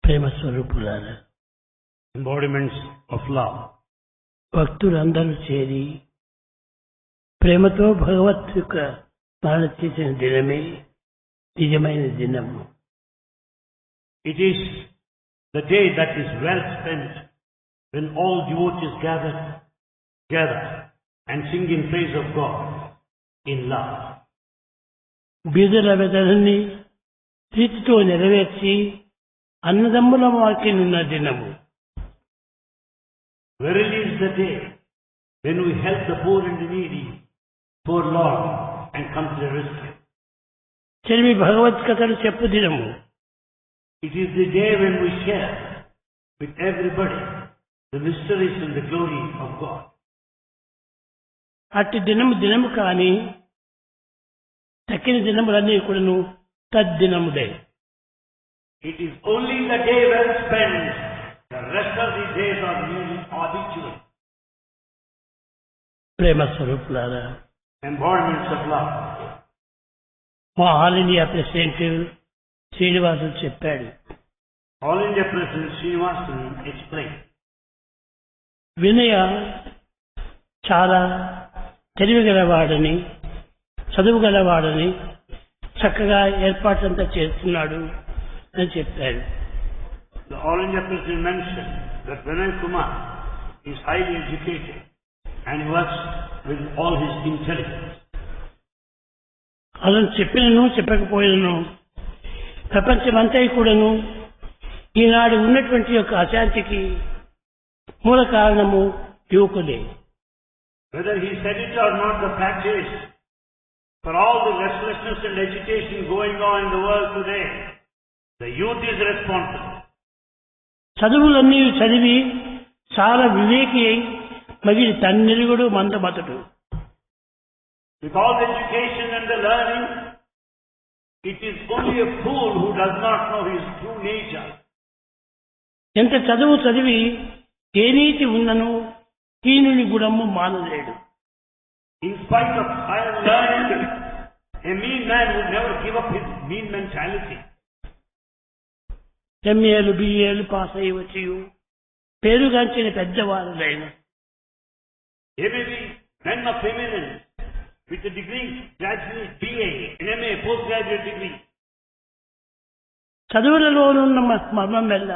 ప్రేమ స్వరూపులారా, embodiments of love. భక్తులందరూ చేరి ప్రేమతో భగవత్ యొక్క స్మరణ చేసిన దినమే నిజమైన దినము. It is the day that is well spent when all devotees gather and sing in praise of God in love. బీదల వెదలని ప్రీతితో నెరవేర్చి అన్నదమ్ముల వాక్యనున్న దినము. Verily is the day when we help the poor and the needy, poor Lord, and come to the rescue. చెలిమి భగవత్ కథలు చెప్పు దినము. It is the day when we share with everybody the mysteries and the glory of God. అట్టి దినము కాని తక్కిన దినములన్నీ కూడాను తద్దినములే. It is only the day well spent. The rest of the days are merely habitual. ప్రేమ స్వరూపులారా, Embodiments of love. మా all India president Srinivasulu చెప్పాడు. All India President Srinivasan explained. వినయ చాలా తెలివిగలవాడని, చదువు గలవాడని చక్కగా ఏర్పాట్లంతా చేస్తున్నాడు అని చెప్పాడు. The All India President mentioned that Vinay Kumar is highly educated and he works with all his intelligence. అతను చెప్పినను చెప్పకపోయినను ప్రపంచమంతా కూడాను ఈనాడు ఉన్నటువంటి యొక్క అశాంతికి మూల కారణము యువకులే. Whether he said it or not, the fact is, for all the restlessness and agitation going on in the world today, the youth is responsible. చదువులన్నీ చదివి చాలా వివేకి అయి మగిలి తన్నెరుగుడు మందమతడు. With all the education and the learning, it is only a fool who does not know his true nature. ఎంత చదువు చదివి ఏ నీతి ఉన్నను హీనుని గుణము మానలేడు. In spite of higher learning, a mean man would never give up his mean mentality. ఎంఏలు బిఏలు pass అయ్యి వచ్చి పేరుగాంచిన పెద్దవారులైన They may be men of eminence with a degree, graduate, BA, MA, postgraduate degree. చదువులలోనున్న మర్మం వల్ల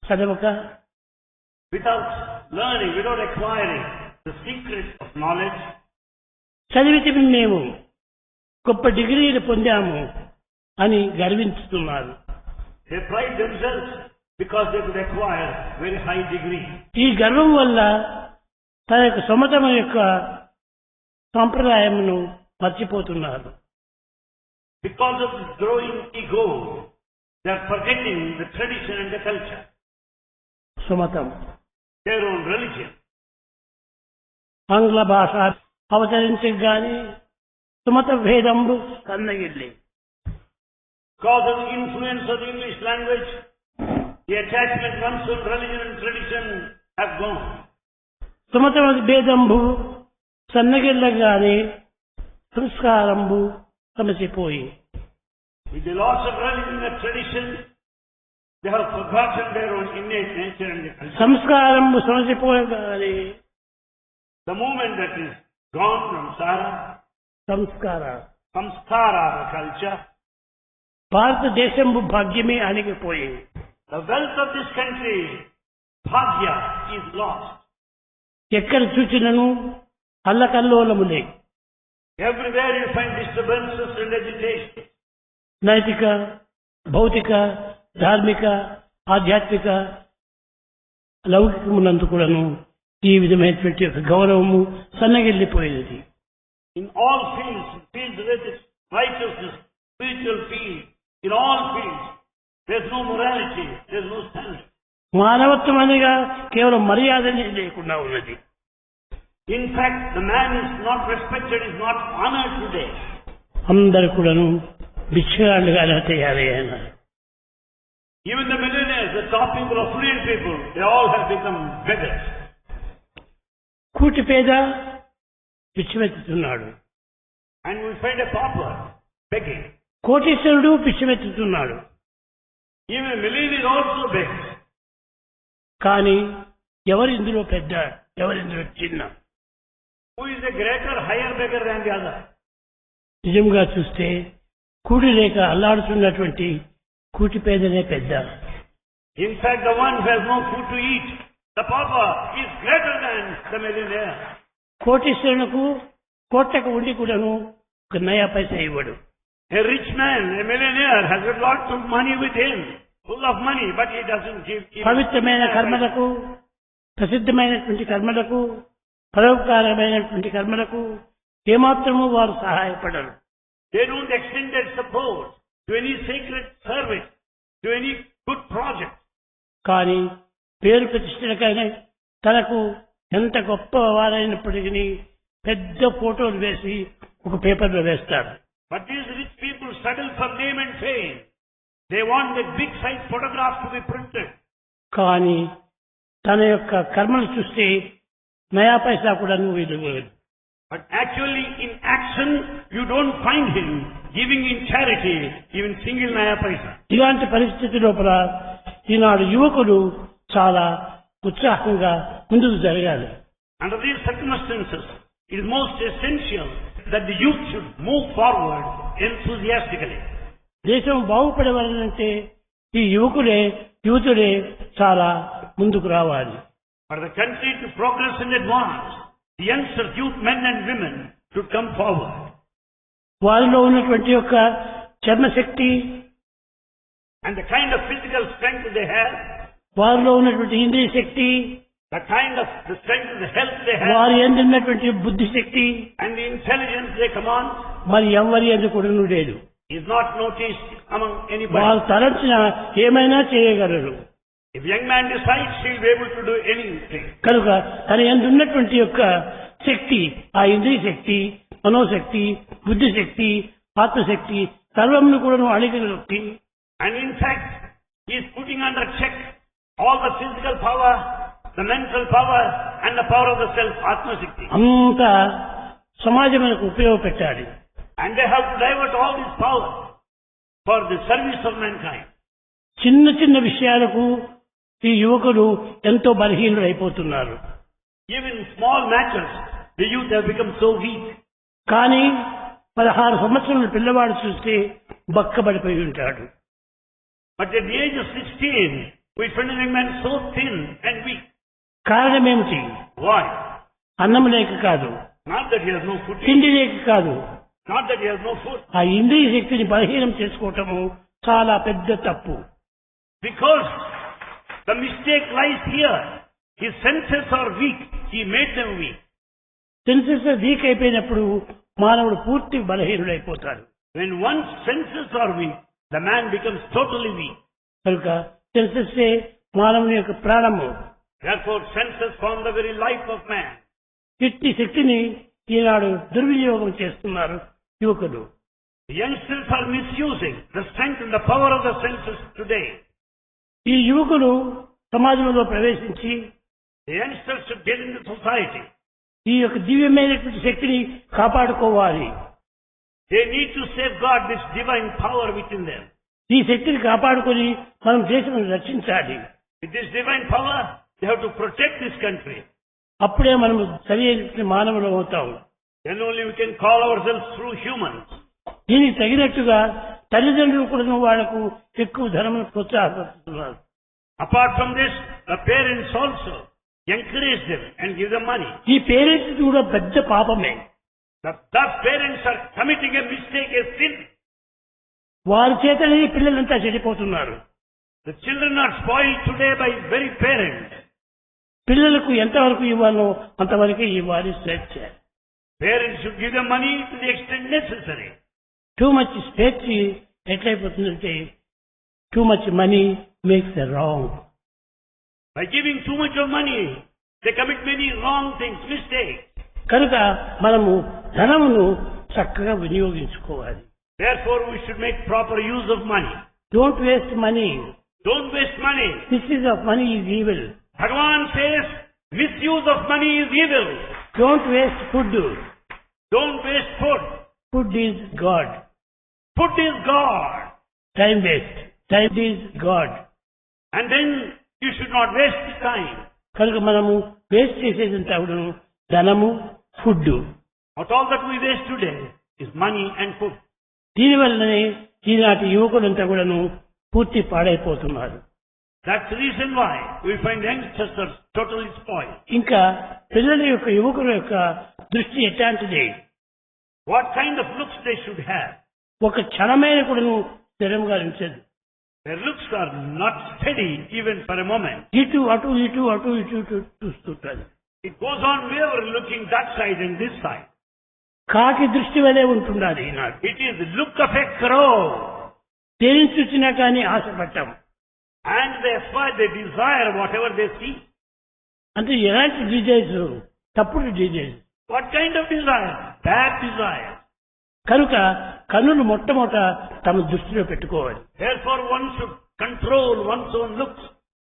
చదవక, Without learning, without acquiring the secret of knowledge, చదివితే మేము గొప్ప డిగ్రీలు పొందాము అని గర్వించుతున్నారు. they pride themselves because they could acquire very high degree. ఈ గర్వం వల్ల తన యొక్క సొంతం యొక్క సాంప్రదాయమును మర్చిపోతున్నారు. Because of this growing ego, they are forgetting the tradition and the culture, సుమతం their own religion. ఆంగ్ల భాష అవతరించక గాని Sumatha భేదంబు కన్నగిల్లి. Because of the influence of the English language, the attachment one's own religion and tradition have gone. Sumatha భేదంబు సన్నగిల్లగానే సంస్కారంబు సమసిపోయి. With the loss of religion and tradition, they have forgotten their own innate nature and their culture. సంస్కారంబు సమసిపోయగానే The moment that is gone from Sara, samskara, the culture, భారతదేశంబు భాగ్యమే అణిగిపోయి. the wealth of this country, bhagya, is lost. ఎక్కడ చూచినను అల్లకల్లోలములే. Everywhere you find disturbances and agitation. నైతిక, భౌతిక, ధార్మిక, ఆధ్యాత్మిక లౌకికమునందు కూడాను ఈ విధమైనటువంటి యొక్క గౌరవము సన్నగిల్లిపోయేది. In all fields with righteousness, spiritual field, in all fields, there's no morality, there's no sense. మానవత్వం అనగా కేవలం మర్యాదనే లేకుండా ఉన్నది. In fact, the man is not respected, is not honored today. అందరు కూడాను బిచ్చగాళ్ళుగా తయారయ్యారు. Even the millionaires, the top people, affluent people, they all have become beggars. కూటి పేద పిచ్చిమెత్తుతున్నాడు. And we find a pauper begging. కోటీశ్వరుడు పిచ్చిమెత్తుతున్నాడు. Even a millionaire also begs. కానీ ఎవరు ఇందులో పెద్ద, ఎవరు ఇందులో చిన్న? Who is a greater, higher beggar than the other? నిజంగా చూస్తే కూడి లేక అల్లాడుతున్నటువంటి కూటి పేదనే పెద్ద. In fact, the one who has no food to eat, the pauper, is greater than the millionaire. కోటీశ్వరులకు కోట్లకు ఉండి కూడాను ఒక నయా పైసా ఇవ్వడు. A rich man, a millionaire, has got lots of money with him, full of money, but he doesn't give. పవిత్రమైన కర్మలకు, ప్రసిద్ధమైనటువంటి కర్మలకు, పరోపకారమైనటువంటి కర్మలకు ఏమాత్రము వారు సహాయపడరు. They don't extend their support to any sacred service, to any good project. కానీ పేరు ప్రతిష్టలకైనా తనకు ఎంత గొప్ప వారైనప్పటికీ పెద్ద ఫోటోలు వేసి ఒక పేపర్లో వేస్తారు. But these rich people struggle for name and fame. They want the big size photograph to be printed. కానీ తన యొక్క కర్మలు చూస్తే నయా పైసా కూడా నువ్వు ఇవ్వలేదు. But actually in action, you don't find him giving in charity even single naya paisa. ఇలాంటి పరిస్థితి లోపల ఈనాడు యువకులు చాలా ఉత్సాహంగా ముందుకు జరగాలి. Under these circumstances, it is most essential that the youth should move forward enthusiastically. దేశం బాగుపడవాలంటే ఈ యువతులే చాలా ముందుకు రావాలి. For the country to progress and advance, the youngsters, youth, men and women should come forward. వారిలో ఉన్నటువంటి యొక్క చర్మశక్తి, and the kind of physical strength they have, వారిలో ఉన్నటువంటి ఇంద్రియ శక్తి, the kind of the strength of the health they have, వారి యందు ఉన్నటువంటి బుద్ధి శక్తి, and the intelligence they command, మరి ఎవరి యందు కూడా లేదు. is not noticed among anybody. వారు తలంచిన ఏమైనా చేయగలరు. If young man decides, he will be able to do anything. కనుక తన యందు ఉన్నటువంటి యొక్క శక్తి, ఆ ఇంద్రియ శక్తి, మనోశక్తి, బుద్ధి శక్తి, ఆత్మశక్తి సర్వమును కూడా అణిగగలిగి, and in fact he is putting under check all the physical power, the mental power and the power of the self, Atma Shakti. అంతా సమాజమునకు ఉపయోగపెట్టాలి. And they have to divert all this power for the service of mankind. చిన్న చిన్న విషయాలకు ఈ యువకులు ఎంతో బలహీనులు అయిపోతున్నారు. Even small matters, the youth have become so weak. కానీ 16 సంవత్సరాల పిల్లవాడు చూస్తే బక్కబడిపోయి ఉంటాడు. But at the age of 16, we find a young man so thin and weak. కారణం ఏమిటి? Why? అన్నం లేక కాదు, Not that he has no food. తిండి లేక కాదు, Not that he has no food. ఆ ఇంద్రియ శక్తిని బలహీనం చేసుకోవటము చాలా పెద్ద తప్పు. Because the mistake lies here. His senses are weak. He made them weak. Senses weak అయిపోయినప్పుడు మానవుడు పూర్తి బలహీనుడైపోతాడు. When one's senses are weak, the man becomes totally weak. కనుక సెన్సెస్ మానవుని యొక్క ప్రాణము. Therefore, senses form the very life of man. ఇట్టి శక్తిని ఈనాడు దుర్వినియోగం చేస్తున్నారు యువకులు. The youngsters are misusing the strength and the power of the senses today. ఈ యువకులు సమాజంలో ప్రవేశించి The youngsters should get into society. ఈ యొక్క దివ్యమైనటువంటి శక్తిని కాపాడుకోవాలి. They need to safeguard this divine power within them. ఈ శక్తిని కాపాడుకొని మనం దేశం రక్షించాలి. With this divine power, they have to protect this country. అప్పుడే మనం సరైన మానవులు అవుతాం. Then only we can call ourselves true humans. దీనికి తగినట్టుగా తల్లిదండ్రులు కూడా వాళ్లకు ఎక్కువ ధనమును ప్రోత్సాహపడుతున్నారు. Apart from this, the parents also encourage them and give them money. ఈ పేరెంట్స్ కూడా పెద్ద పాపమే. Thus parents are committing a mistake, a sin. వారి చేతనే పిల్లలంతా చెడిపోతున్నారు. The children are spoiled today by very parents. పిల్లలకు ఎంతవరకు ఇవ్వాలో అంతవరకే ఇవ్వాలి స్వేచ్ఛ. Parents should give them money to the extent necessary. Too much స్వేచ్ఛ ఎట్లయిపోతుందంటే too much money makes a wrong. By giving too much of money, they commit many wrong things, mistakes. కనుక మనము ధనమును చక్కగా వినియోగించుకోవాలి. Therefore, we should make proper use of money. Don't waste money. Don't waste money. Misuse of money is evil. Bhagavan says, misuse of money is evil. Don't waste food. Don't waste food. Food is God. Food is God. Time waste. Time is God. And then you should not waste time. కనుక మనము waste చేసేదంతా కూడాను ధనము, food. But all that we waste today is money and food. దీనివల్లనే ఈనాటి యువకులంతా కూడాను పూర్తి పాడైపోతున్నారు. That's the reason why we find youngsters are totally spoiled. ఇంకా పిల్లల యొక్క యువకుల యొక్క దృష్టి ఎట్లాంటిది? What kind of looks they should have? ఒక క్షణమైన కూడాను స్థిరంగా ఉంచదు. Their looks are not steady even for a moment. ఇటు అటు ఇటు అటు ఇటు ఇటు చూస్తుంటారు. It goes on wherever looking that side and this side. కాకి దృష్టి వలె ఉంటున్నది ఈనాడు. It is the look of a crow. దేని చూసినా కానీ ఆశపడ్డాం. And they aspire, they desire whatever they see. అంటే ఎలాంటి డిజైర్స్? తప్పుడు desires. What kind of desire? Bad desire. కనుక కన్నులు మొట్టమొదట తమ దృష్టిలో పెట్టుకోవాలి. Therefore one should control one's own looks.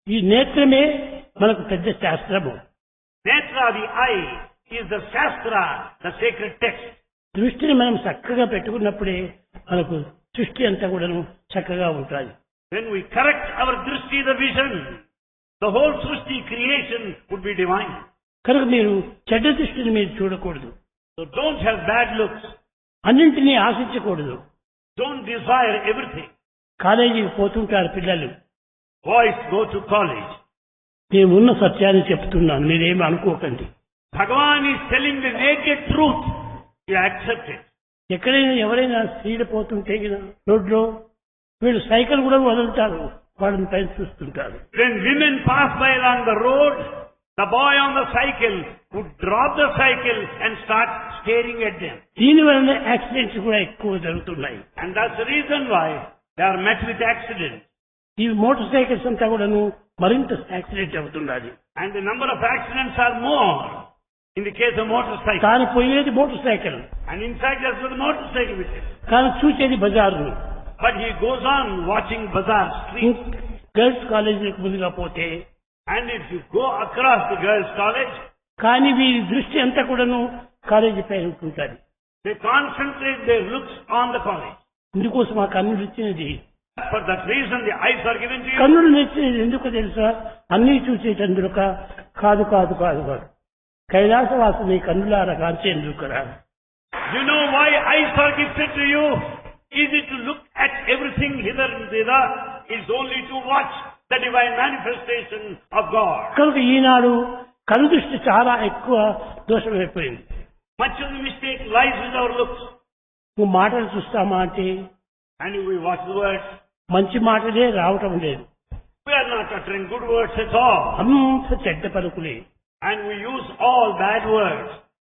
ఈ నేత్రమే మనకు పెద్ద శాస్త్రము. Netra, the eye, is the Shastra, the sacred text. దృష్టిని మనం చక్కగా పెట్టుకున్నప్పుడే మనకు సృష్టి అంతా కూడాను చక్కగా ఉంటుంది. When we correct our drishti, the vision, the whole srishti creation would be divine. కనుక మీరు చెడ్డ దృష్టిని మీరు చూడకూడదు. So don't have bad looks. అన్నింటినీ ఆశించకూడదు. Don't desire everything. కాలేజీకి పోతుంటారు పిల్లలు. Boys go to college. నేను ఉన్న సత్యాన్ని చెప్తున్నాను, మీరేమి అనుకోకండి. Bhagavan is telling the naked truth. You accept it. ఎక్కడైనా ఎవరైనా స్త్రీలు పోతుంటే రోడ్లో వీళ్ళు సైకిల్ కూడా వదులుతారు, వాళ్ళని పైన చూస్తుంటారు. When women pass by along the road, the boy on the cycle would drop the cycle and start staring at them. దీనివల్ల యాక్సిడెంట్స్ కూడా ఎక్కువ జరుగుతున్నాయి. And that's the reason why they are met with accidents. ఈ motor cycles అంతా కూడాను మరింత accident అవుతున్నది. And the number of accidents are more in the case of motorcycle. తాను పోయేది motor cycle, And in fact that's with the motorcycle with it. కానీ చూసేది బజారు. But he goes on watching bazaar streets. Girls కాలేజీకి ముందుగా పోతే, And if you go across the girls' college, కానీ వీరి దృష్టి అంతా కూడాను కాలేజీ పైన ఉంటుంటుంది. they concentrate their looks on the college. ఇందుకోసం ఆ కన్నులు ఇచ్చినది. For that reason the eyes are given to you. కన్నులు ఇచ్చినది ఎందుకు తెలుసా? అన్నీ చూసేటందుక కాదు కాదు కాదు కాదు కైలాసవాసుని కన్నులార కాంచేందుకురా. You know why eyes are gifted to you? Is it to look at everything hither and thither? It's only to watch the divine manifestation of God. కనుక ఈనాడు కన్ను దృష్టి చాలా ఎక్కువ దోషమైపోయింది. Much of the mistake lies with our looks. నువ్వు మాటలు చూస్తామా అంటే And we watch the words. మంచి మాటలే రావటం లేదు. We are not uttering good words at all. అంత చెడ్డ పలుకులే. And we use all bad words.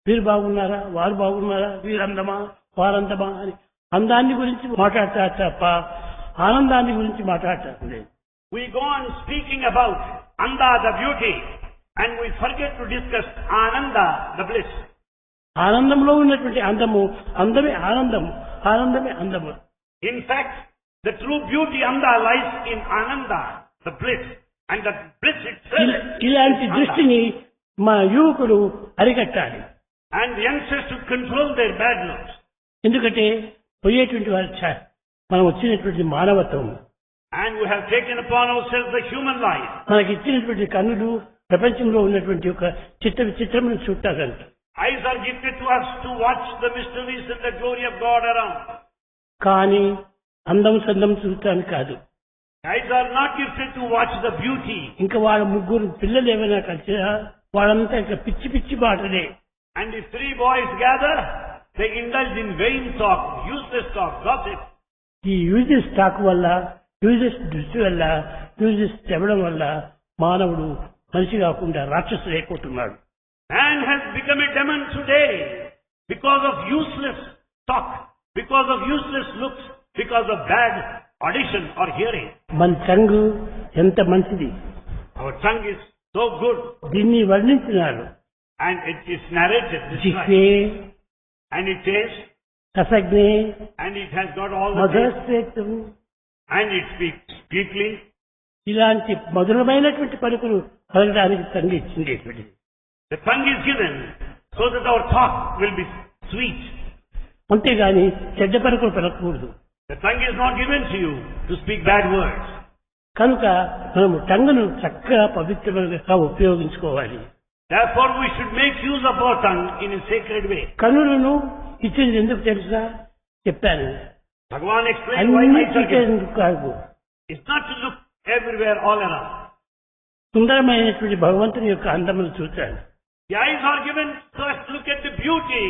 వీరు బాగున్నారా, వారు బాగున్నారా, వీరందమా వారందమా అని అందాన్ని గురించి మాట్లాడతారు తప్ప ఆనందాన్ని గురించి మాట్లాడటం లేదు. We go on speaking about Anda, the beauty, and we forget to discuss Ananda, the bliss. ఆనందంలో ఉన్నటువంటి అందము, అందమే ఆనందము, ఆనందమే అందము. In fact, the true beauty Anda lies in Ananda, the bliss, and the bliss itself. ఇలాంటి is దృష్టిని మా యువకులు అరికట్టాలి. And the youngsters should control their bad looks. ఎందుకంటే పోయేటువంటి వారి మనం వచ్చినటువంటి మానవత్వం, And we have taken upon ourselves the human life. మనకి ఇచ్చినటువంటి కన్నులు ప్రపంచంలో ఉన్నటువంటి ఒక చిత్రమును చూడటానికి. Eyes are gifted to us to watch the mysteries and the glory of God around. కానీ అందం సందం చూడటానికి కాదు. Eyes are not gifted to watch the beauty. ఇంకా వాళ్ళ ముగ్గురు పిల్లలు ఏమైనా కలిసినా వాళ్ళంతా ఇంకా పిచ్చి పిచ్చి మాటలే. And if three boys gather, they indulge in vain talk, useless talk, gossip. ఈ యూజెస్ టాక్ వల్ల, యూజెస్ దృష్టి వల్ల, యూజెస్ చెప్పడం వల్ల మానవుడు మనిషి కాకుండా రాక్షసుడు అయిపోతున్నాడు. Man has become a demon today because of useless talk, because of useless looks, because of bad audition or hearing. మన tongue ఎంత మంచిది. Our tongue is so good. దీన్ని వర్ణించినారు. And it is narrated this జిహ్వే, way. And it is, రసజ్ఞే, and it has got all the taste, మధురస్వేత్తం, and it speaks sweetly. ఇలాంటి మధురమైనటువంటి పలుకులు పలకడానికి tongue ఇచ్చింది. The tongue is given so that our talk will be sweet. అంతేగాని చెడ్డ పలుకులు పలకకూడదు. The tongue is not given to you to speak bad words. కనుక మనము టంగును చక్కగా పవిత్రంగా ఉపయోగించుకోవాలి. Therefore we should make use of our tongue in a sacred way. కన్నులను ఇచ్చింది ఎందుకు తెలుసా చెప్పాను. Bhagavan explained why eyes are అన్నిటికీ given. ఎందుకు కాదు. It's not to look everywhere all around. సుందరమైనటువంటి భగవంతుని యొక్క అందమును చూచాను. The eyes are given so as to look at the beauty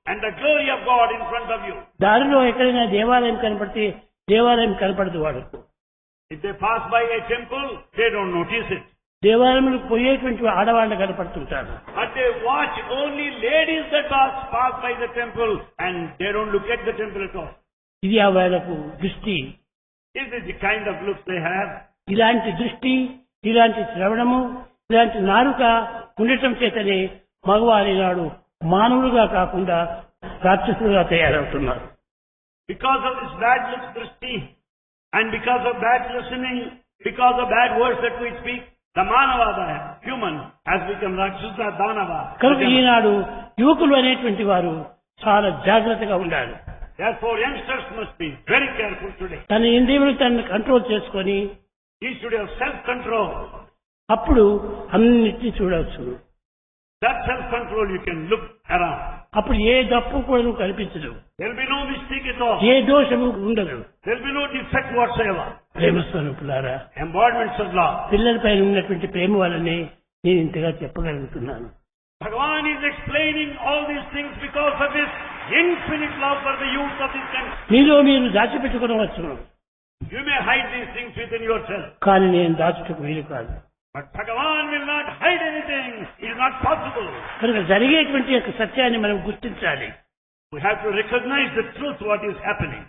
and the glory of God in front of you. దారిలో ఎక్కడైనా దేవాలయం కనపడితే దేవాలయం కనపడదు వాడుకు. If they pass by a temple, they don't notice it. దేవాలయంలో పోయేటువంటి ఆడవాళ్ళు కనపడుతుంటారు. But they watch only ladies that pass by the temple and they don't look at the temple at all. ఇది ఆ వాళ్ళకు దృష్టి. Is this the kind of looks they have? ఇలాంటి దృష్టి, ఇలాంటి శ్రవణము, ఇలాంటి నాలుక ఉండటం చేతనే మగవారి నాడు మానవులుగా కాకుండా రాక్షసులుగా తయారవుతున్నారు. Because of this bad looks, Drishti, and because of bad listening, because of bad words that we speak, the Manava, the human, has become Rakshasa, Danava. కనుక ఈనాడు యువకులు అనేటువంటి వారు చాలా జాగ్రత్తగా ఉండాలి. Therefore, youngsters must be very careful today. తన ఇంద్రియములు తనను కంట్రోల్ చేసుకొని He should have self-control. అప్పుడు అన్నిటినీ చూడవచ్చు. That self-control you can look around. అప్పుడు ఏ తప్పు కూడా కనిపించదు. There will be no mistake at all. ఏ దోషము ఉండదు. There will be no defect whatsoever. ప్రేమ స్వరూపులారా, Embodiments of love. పిల్లలపైన ఉన్నటువంటి ప్రేమ వల్లనే నేను ఇంతగా చెప్పగలుగుతున్నాను. Bhagavan is explaining all these things because of his infinite love for the youth of this country. మీలో మీరు దాచిపెట్టుకోవచ్చును. You may hide these things within yourself. కానీ నేను దాచుటకు వీలు కాదు. But Bhagavan will not hide anything. It is not possible. కనుక జరిగేటువంటి యొక్క సత్యాన్ని మనం గుర్తించాలి. We have to recognize the truth, what is happening.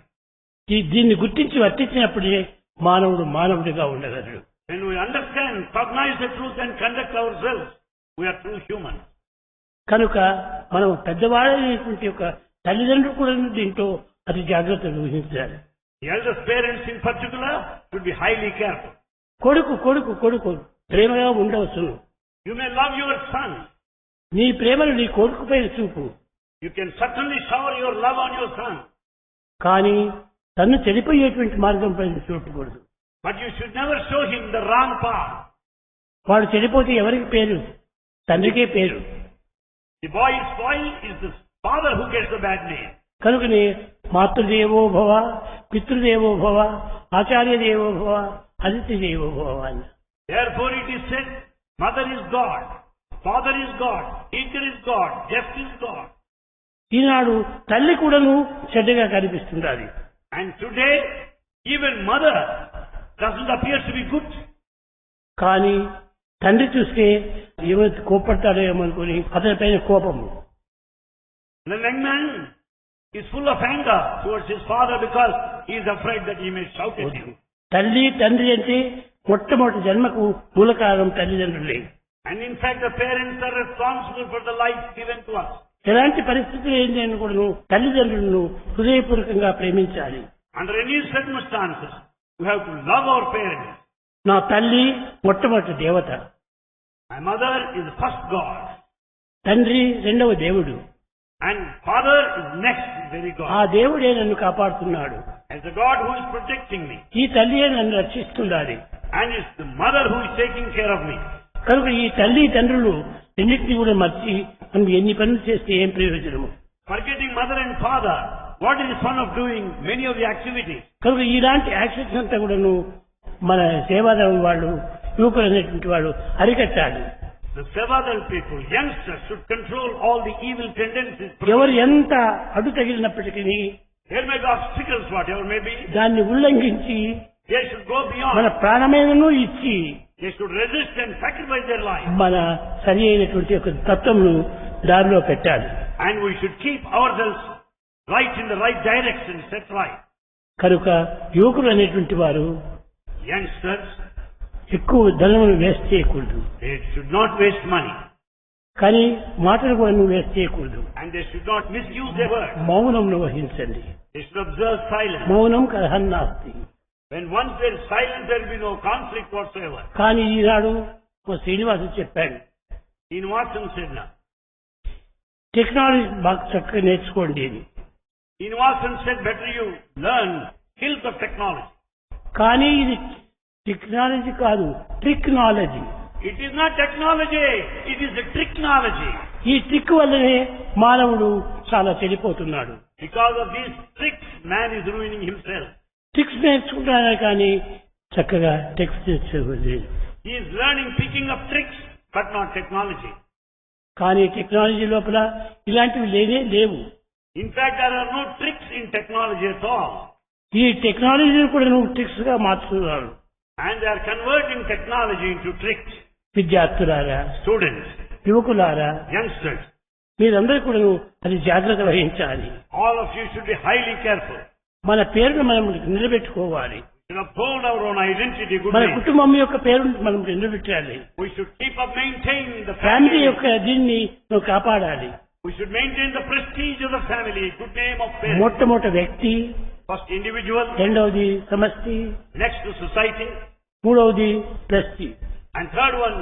దీన్ని గుర్తించి వర్తించినప్పుడే మానవుడు మానవుడిగా ఉండగలడు. When we understand, cognize the truth and conduct ourselves, we are true humans. కనుక మనం పెద్దవాళ్ళైనటువంటి యొక్క తల్లిదండ్రులు కూడా దీంట్లో అతి జాగ్రత్తగా వహించాలి. The eldest parents in particular should be highly careful. కొడుకు కొడుకు కొడుకు ప్రేమగా ఉండవచ్చును. You may love your son. నీ ప్రేమను నీ కొడుకుపై చూపు. You can certainly shower your love on your son. కానీ తను చెడిపోయేటువంటి మార్గం పైన చూడకూడదు. But you should never show him the wrong path. వాడు చెడిపోతే ఎవరికి పేరు? తండ్రికే పేరు. The boy is spoiled, is the father who gets the bad name. కనుకనే మాతృదేవో భవ, పితృదేవో భవ, ఆచార్య దేవో భవ, అతిథి దేవో భవ అని. Therefore it is said, mother is God, father is God, teacher is God, guest is God. ఈనాడు తల్లి కూడాను చెడ్డగా కనిపిస్తుండాలి. And today, even mother doesn't appear to be good. కానీ తండ్రి చూస్తే ఎవరు కోపడతాడో ఏమనుకుని అతని పైన కోపము. The young man is full of anger towards his father because he is afraid that he may shout at him. తల్లి తండ్రి అంటే మొట్టమొదటి జన్మకు మూల కారణం తల్లిదండ్రులే. And in fact, the parents are responsible for the life given to us. ఎలాంటి పరిస్థితులు ఏంటని కూడా తల్లిదండ్రులను హృదయపూర్వకంగా ప్రేమించాలి. Under any circumstances, we have to love our parents. నా తల్లి మొట్టమొదటి దేవత. My mother is the first God. తండ్రి రెండవ దేవుడు. And father is next, very ఆ God. దేవుడే నన్ను కాపాడుతున్నాడు. As the God who is protecting me. ఈ తల్లియే నన్ను రక్షిస్తుండాలి. And it's the mother who is taking care of me. కనుక ఈ తల్లి తండ్రులు రెండింటినీ కూడా మర్చి మనం ఎన్ని పనులు చేస్తే ఏం ప్రయోజనము? Forgetting mother and father, what is the fun of doing many of the activities? కనుక ఇలాంటి యాక్షన్స్ అంతా కూడాను మన సేవాదళం వాళ్ళు, యువకులు అనేటువంటి వాళ్ళు అరికట్టాలి. The Sevadal people, youngsters, should control all the evil tendencies. ఎవరు ఎంత అడ్డు తగిలినప్పటికీ There may be obstacles, whatever may be. దాన్ని ఉల్లంఘించి They should go మన beyond. ప్రాణమైనను ఇచ్చి They should resist and sacrifice their life. మన సరి అయినటువంటి ఒక తత్వమును దారిలో పెట్టాలి. And we should keep ourselves right in the right direction, set right. కనుక యువకులు అనేటువంటి వారు Youngsters, ఎక్కువ ధనమును వేస్ట్ చేయకూడదు. they should not waste money. కానీ మాటలు కూడా వేస్ట్ చేయకూడదు. And they should not misuse their words. మౌనంను వహించండి. They should observe silence. మౌనం కలహన్నాస్తి. When once there is silence, there will be no conflict whatsoever. కానీ ఈనాడు మా శ్రీనివాసు చెప్పాడు, In Watson said now. Technology బాగా చక్కగా నేర్చుకోండి అని. In Watson said, better you learn hills of technology. కానీ ఇది టెక్నాలజీ కాదు, tricknology. It is not technology, it is a tricknology. ఈ ట్రిక్ వల్లనే మానవుడు చాలా చెడిపోతున్నాడు. Because of these tricks, man is ruining himself. Tricks నేర్చుకుంటానే కానీ చక్కగా టెక్స్ట్ నేర్చుకోలేదు. He is learning, picking up tricks, but not technology. కానీ టెక్నాలజీ లోపల ఇలాంటివి లేవు. In fact, there are no tricks in technology at all. ఈ టెక్నాలజీని కూడా నువ్వు ట్రిక్స్ గా మార్చుతున్నారు. And they are converting technology into tricks. విద్యార్థులారా, Students, యువకులారా, youngsters, మీరందరూ కూడా అది జాగ్రత్త వహించాలి. all of you should be highly careful. మన పేరును మనం నిలబెట్టుకోవాలి. We should uphold our own identity, good మన name. కుటుంబం యొక్క పేరును మనం నిలబెట్టాలి. We should keep up, maintain the family family. యొక్క దీన్ని నువ్వు కాపాడాలి. We should maintain the prestige of the family, good name of parents. మొట్టమొదటి వ్యక్తి, First individual, రెండవది సమష్టి, next to society, మూడవది ప్రస్తి, and third one,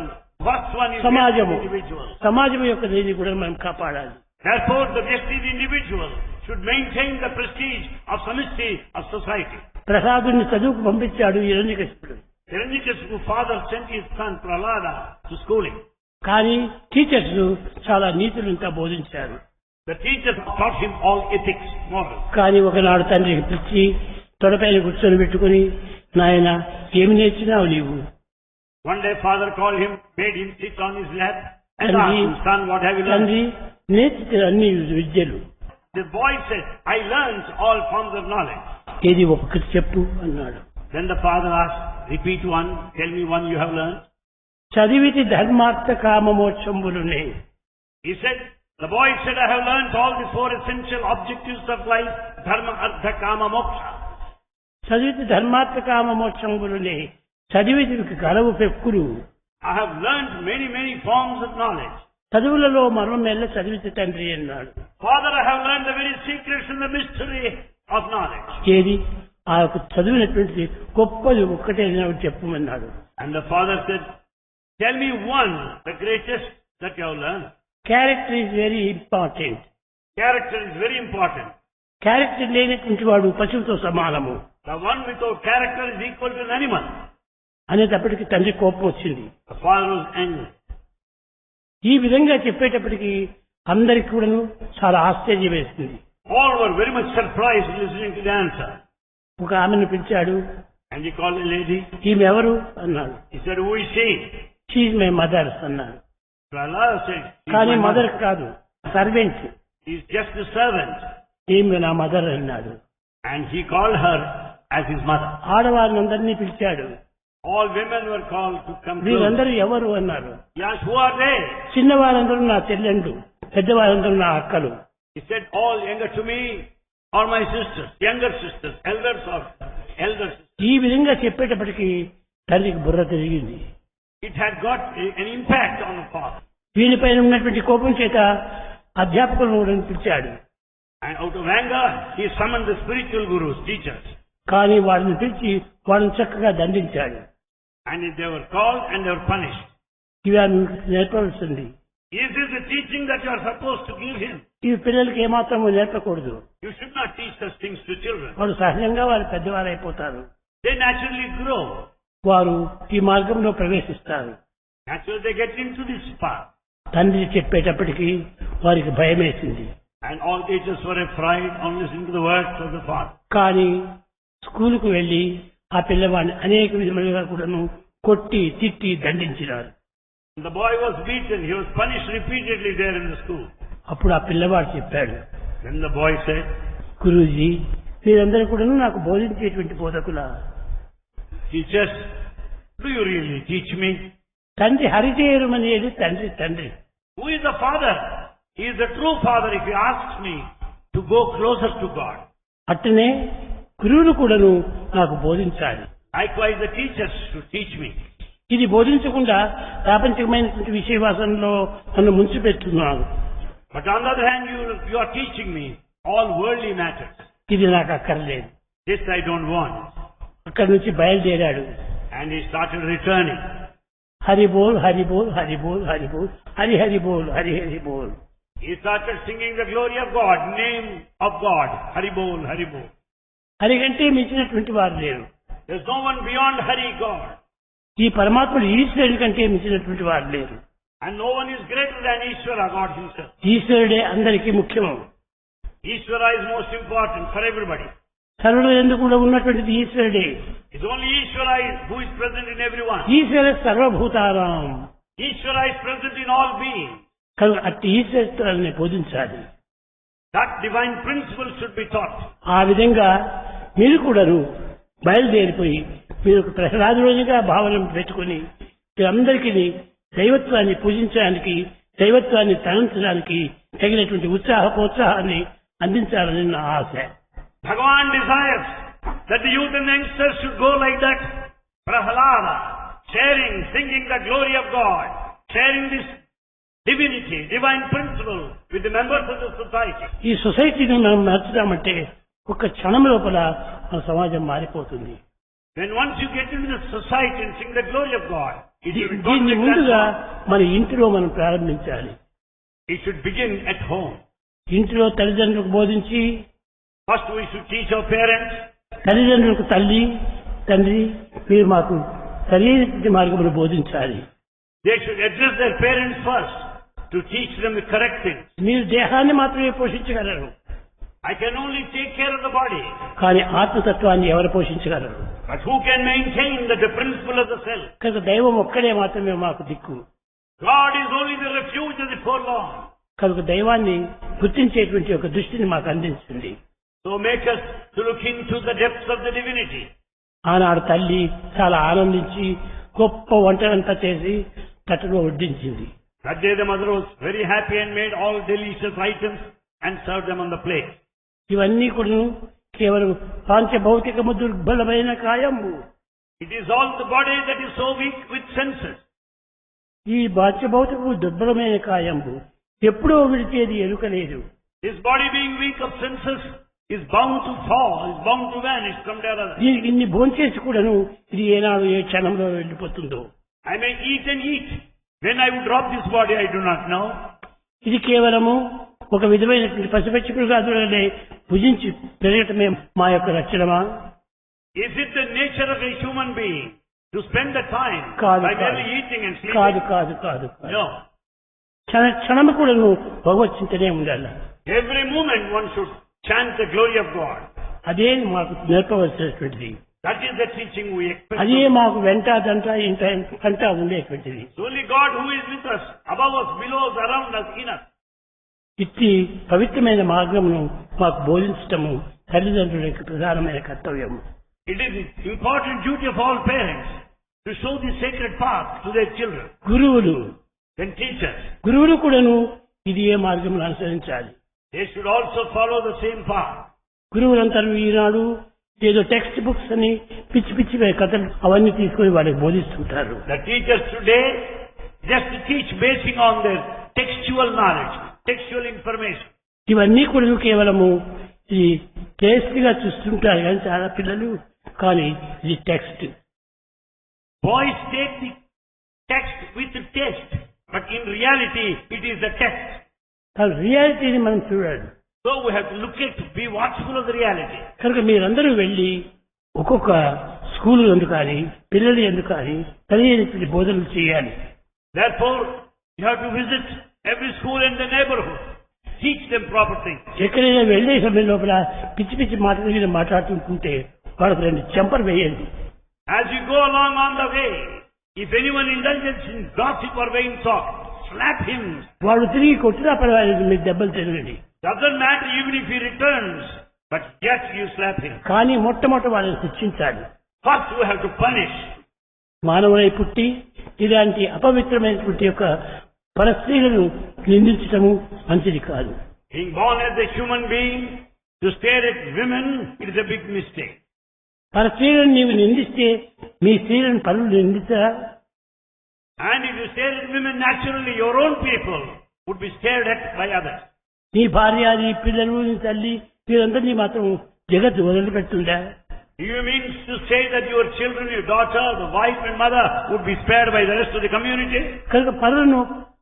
first one is సమాజము. the individual. సమాజం యొక్క దీన్ని కూడా మనం కాపాడాలి. Therefore, the Vyakti, the individual, should maintain the prestige of samishti of society. ప్రసాదుని చదువుకు పంపించాడు హిరణ్యకశిపుడు. Hiranyakashipu's father sent his son Prahlada to schooling. కానీ టీచర్స్ చాలా నీతులంతా బోధించారు. The teachers taught him all ethics, morals. కానీ ఒకనాడు తండ్రికి పిలిచి తొడపైన కూర్చొని పెట్టుకుని, నాయన ఏమి నేర్చినావు నీవు? One day father called him, made him sit on his lap and తండ్రి, asked him, son, what have you learned? తండ్రి నేర్చిన అన్ని విద్యలు. The boy said, I learned all forms of knowledge. ఏది ఒక్కటి చెప్పు అన్నాడు. Then the father asked, repeat one, tell me one you have learned. చదివితి ధర్మార్థ కామమోక్షంబులునే. He said, the boy said, I have learned all the four essential objectives of life, dharma, artha, kama, moksha. చదివితి ధర్మార్థ కామమోక్షంబులునే. చదివితి గలవు పెక్కులు. I have learned many, many forms of knowledge. చదువులలో మర్మమెల్ల చదివితి తండ్రి అన్నాడు. Father, I have learned the very secrets and the mystery of knowledge. ఏది ఆ యొక్క చదివినటువంటి గొప్పది ఒక్కటే చెప్పమన్నాడు. And the father said, tell me one, the greatest that you have learned. Character is very important. Character is very important. Character లేనటువంటి వాడు పశువుతో సమానము. The one without character is equal to an animal. అనేటప్పటికి తండ్రి కోపం వచ్చింది. The father was angry. ఈ విధంగా చెప్పేటప్పటికి అందరికి కూడాను చాలా ఆశ్చర్యం వేసింది. All were very much surprised listening to the answer. ఒక ఆమెను పిలిచాడు. And he called a lady. ఈమె ఎవరు అన్నాడు. He said, who is she? She's my mother అన్నాడు. Prahlada said, "She's కానీ my మదర్ mother. కాదు, servant. He's just a servant." ఈమె నా మదర్ అన్నాడు. And he called her as his mother. ఆడవారిని అందరినీ పిలిచాడు. All women were called to come close. వీరందరూ ఎవరు అన్నారు. He asked, who are they? చిన్నవారందరూ నా చెల్లెండు, పెద్దవారందరూ నా అక్కలు. He said, all younger to me are my sisters, younger sisters, elders or elders. ఈ విధంగా చెప్పేటప్పటికి తల్లికి బుర్ర తిరిగింది. It had got an impact on the father. వీళ్ళపైన ఉన్నటువంటి కోపం చేత అధ్యాపకులను పిలిచాడు. And out of anger, he summoned the spiritual gurus, teachers. కానీ వారిని పిలిచి వాళ్ళని చక్కగా దండించాడు. And they were called and they were punished. ఇవి మీకు నేర్పవలసింది. Is this the teaching that you are supposed to give him? ఇవి పిల్లలకి ఏమాత్రమూ నేర్పకూడదు. You should not teach such things to children. వారు సహజంగా వారు పెద్దవారు అయిపోతారు. They naturally grow. వారు ఈ మార్గంలో ప్రవేశిస్తారు. Naturally they get into this path. తండ్రి చెప్పేటప్పటికి వారికి భయం వేసింది. And all teachers were afraid on listening to the words of the father. కానీ స్కూలుకు వెళ్లి ఆ పిల్లవాడిని అనేక విధములుగా కూడాను కొట్టి తిట్టి దండించినారు. The boy was beaten. He was punished repeatedly there in the school. అప్పుడు ఆ పిల్లవాడు చెప్పాడు, Then the boy said, Guruji, మీరందరూ కూడాను నాకు బోధించేటువంటి బోధకులా? teachers, do you really teach me? తండ్రి హరిచేయరుమనేది తండ్రి తండ్రి. Who is the father? He is the true father if he asks me to go closer to God. అట్టనే గురువులు కూడాను నాకు బోధించాలి. Likewise the teachers should teach me. ఇది బోధించకుండా ప్రాపంచికమైనటువంటి విషయవాసనలో నన్ను ముంచిపెట్టున్నాను. But on the other hand, you are teaching me all worldly matters. ఇది నాకు అక్కర్లేదు. This I don't want. అక్కడి నుంచి బయలుదేరాడు. And he started returning. Hari boll Hari boll Hari boll Hari boll Hari Hari boll Hari Hari boll. He started singing the glory of God, name of God, Hari Bol, Hari Bol. Hari కంటే మించినటువంటి వారు లేరు. There's no one beyond Hari, God. ఈ పరమాత్ముడు ఈశ్వరుడి కంటే మించినటువంటి వారు లేరు. And no one is greater than Ishvara, God himself. ఈశ్వరుడే అందరికీ ముఖ్యము. Ishvara is most important for everybody. సర్వుల యందు కూడా ఉన్నటువంటిది ఈశ్వరుడే. It's only Ishvara who is present in everyone. ఈశ్వర సర్వభూతానాం. Ishvara is present in all beings. కనుక అట్టి ఈశ్వరత్వాన్ని బోధించాలి. That divine principle should be taught. ఆ విధంగా మీరు కూడాను బయలుదేరిపోయి మీరు ఒక ప్రహ్లాదునిగా భావన పెట్టుకుని మీరందరికీ దైవత్వాన్ని పూజించడానికి, దైవత్వాన్ని తలంచడానికి తగినటువంటి ప్రోత్సాహాన్ని అందించాలని నా ఆశ. Bhagavan desires that the youth and youngsters should go like that. Prahlada, sharing, singing the glory of God, sharing this divinity, divine principle with the members of the society. ఈ సొసైటీని మనం మార్చుదామంటే ఒక క్షణం లోపల మన సమాజం మారిపోతుంది. When once you get into the society and sing the glory of God, it should go దీన్ని like ముందుగా that. మన ఇంటిలో మనం ప్రారంభించాలి. It should begin at home. ఇంటిలో తల్లిదండ్రులకు బోధించి, First we should teach our parents. తల్లిదండ్రులకు తల్లి తండ్రి మీరు మాకు సరైన మార్గమును బోధించాలి. They should address their parents first to teach them the correct things. మీరు దేహాన్ని మాత్రమే పోషించగలరు, I can only take care of the body, కానీ ఆత్మతత్వాన్ని ఎవరు పోషించగలరు? but who can maintain the principle of the self? కనుక దైవం ఒక్కడే మాత్రమే మాకు దిక్కు. God is only the refuge of the forlorn. కనుక దైవాన్ని గుర్తించేటువంటి ఒక దృష్టిని మాకు అందించింది. So make us to look into the depths of the divinity. ఆనాడు తల్లి చాలా ఆనందించి గొప్ప వంటలంతా చేసి తట్టలో వడ్డించింది. That day the mother was very happy and made all delicious items and served them on the plate. ఇవన్నీ కూడా కేవలం పాంచభౌతికము దుర్బలమైన కాయము. It is all the body that is so weak with senses. ఈ పాంచభౌతికము దుర్బలమైన కాయము ఎప్పుడో విడిచేది ఎరుకలేదు. This body being weak of senses is bound to fall, is bound to vanish someday or other. దీనికి ఇన్ని భోంచేసి కూడాను ఇది ఏనాడు ఏ క్షణంలో వెళ్ళిపోతుందో. I may eat and eat. When I would drop this body, I do not know. ఇది కేవలము ఒక విధమైనటువంటి పశుపక్షులు కాదులనే భుజించి పెరగటమే మా యొక్క రక్షణమా? Is it the nature of a human being to spend the time కాదు, by కాదు. merely eating and sleeping? కాదు కాదు కాదు కాదు. No. క్షణము కూడా నువ్వు భగవత్ చింతనే ఉండాలి. Every moment one should chant the glory of God. అదే మాకు నేర్పవలసినటువంటిది. That is the teaching we expect. అదే మాకు వెంట దంట ఇంట కంట ఉండేటువంటిది. It's only God who is with us, above us, below us, around us, in us. ఇట్టి పవిత్రమైన మార్గమును మాకు బోధించటము తల్లిదండ్రుల యొక్క ప్రధానమైన కర్తవ్యము. It is the important duty of all parents to show the sacred path to their children. గురువులు Then teachers, గురువులు కూడాను ఇది ఏ మార్గమును అనుసరించాలి. they should also follow the same path. గురువులందరూ ఈనాడు ఏదో టెక్స్ట్ బుక్స్ అని పిచ్చి పిచ్చి కథలు అవన్నీ తీసుకొని వాళ్ళకి బోధిస్తుంటారు. The teachers today just teach basing on their textual knowledge, textual information. ఇవన్నీ కూడా కేవలము ఇది టేస్ట్ గా చూస్తుంటారు కానీ చాలా పిల్లలు, కానీ ఇది text. Boys take the text with the taste, but in reality it is the text. కానీ రియాలిటీని మనం చూడాలి. So we have to look at, be watchful of the reality. కనుక మీరందరూ వెళ్ళి ఒక్కొక్క స్కూల్ ఎందుకు కానీ పిల్లలు ఎందుకు కానీ సరైనటువంటి బోధనలు చేయాలి. Therefore, you have to visit every school in the neighborhood. Teach them proper things. ఎక్కడైనా వెళ్లే సమయం లోపల పిచ్చి పిచ్చి మాటల మీద మాట్లాడుతుంటే వాళ్ళకి రెండు చెంపలు వేయండి. As you go along on the way, if anyone indulges in gossip or vain talk, slap him. వాడు తిరిగి కొట్టినా పర్వాలేదు, మీరు దెబ్బలు తిరగండి. Doesn't matter even if he returns, but yet you slap him. కానీ మొట్టమొదటి వాళ్ళని శిక్షించాలి. First we have to punish. మానవులై పుట్టి ఇలాంటి అపవిత్రమైనటువంటి యొక్క పరిస్థితులను నిందించటము మంచిది కాదు. Being born as a human being, to stare at women, it is a big mistake. మన స్త్రీలను నీవు నిందిస్తే మీ స్త్రీలను పనులు నిందించరా? And if you stare at women, naturally your own people would be stared at by others. నీ భార్య, నీ పిల్లలు, నీ తల్లి వీరందరినీ మాత్రం జగత్తు వదిలిపెట్టుందా? Do you mean to say that your children, your daughter, the wife and mother would be spared by the rest of the community? కనుక పరులను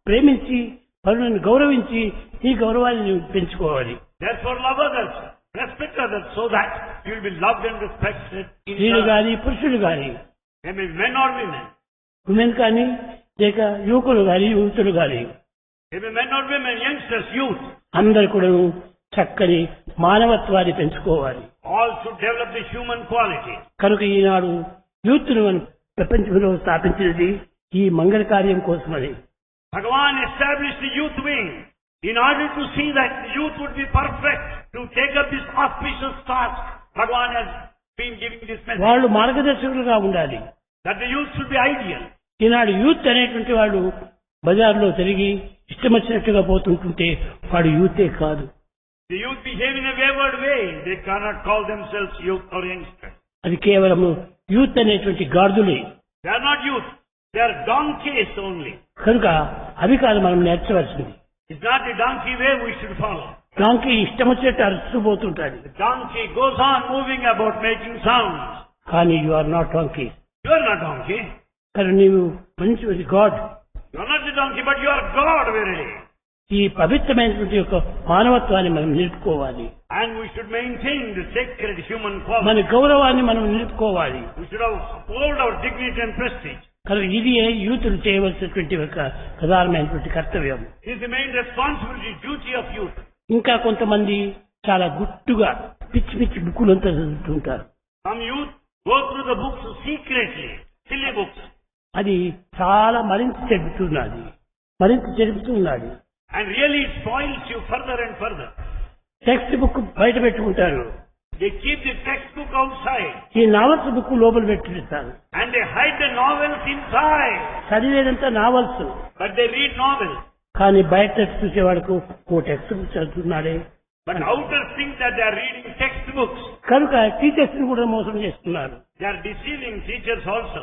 ప్రేమించి పరులను గౌరవించి నీ గౌరవాన్ని నువ్వు పెంచుకోవాలి. Therefore love others Respect others so that you will be loved and respected in స్త్రీలు turn. గాని పురుషులు గాని, They may be men or women. Women కానీ లేక యువకులు గాని యువతులు గాని, They may be men or women, youngsters, youth. అందరు కూడా చక్కని మానవత్వాన్ని పెంచుకోవాలి. All should develop the human quality. కనుక ఈనాడు యూత్ను మనం ప్రపంచంలో స్థాపించినది ఈ మంగళ కార్యం కోసమని. Bhagavan established the youth wing in order to see that the youth would be perfect to take up this auspicious task. Bhagavan has been giving this message వాళ్ళు మార్గదర్శకులుగా ఉండాలి. that the youth should be ideal. Eenadu youth అనేటువంటి వాడు బజార్లో తిరిగి ఇష్టం వచ్చినట్టుగా పోతుంటుంటే వాడు యూతే కాదు. The youth behave in a wayward way. They cannot call themselves youth or youngsters. అది కేవలము యూత్ అనేటువంటి గాడిదలే. They are not youth. They are donkeys only. కనుక అవి కాదు మనం నేర్చవలసింది. It's not the donkey way we should follow. దానికి ఇష్టం వచ్చినట్టు అరుస్తూ పోతుంటాడు. The donkey goes on moving about making sounds. కానీ you are not donkey. You are not donkey. కానీ నీవు మంచి god. You are not the donkey, but you are God verily. ఈ పవిత్రమైనటువంటి యొక్క మానవత్వాన్ని మనం నిలుపుకోవాలి. And we should maintain the sacred human మన quality. గౌరవాన్ని మనం నిలుపుకోవాలి. We should uphold our dignity and prestige. కనుక ఇది యూతులు చేయవలసినటువంటి ఒక ప్రధానమైనటువంటి కర్తవ్యం. This is the main responsibility, duty of youth. ఇంకా కొంతమంది చాలా గుట్టుగా పిచ్చి పిచ్చి బుక్కులంతా చదువుతుంటారు. Some youth go through the books secretly, silly books. అది చాలా మరింత చెరుపుతున్నది. And really it spoils you further and further. Textbook బయట పెట్టుకుంటారు. They keep the textbook outside. ఈ నావల్స్ బుక్ లోపల పెట్టిస్తారు. And they hide the novels inside. చదివేదంతా novels. But they read novels. కానీ బయట చూసేవాడుకు ఓ టెక్స్ట్ బుక్ చదువుతున్నాడే. But outers think that they are reading textbooks. కనుక టీచర్స్ ని కూడా మోసం చేస్తున్నారు. They are deceiving teachers also.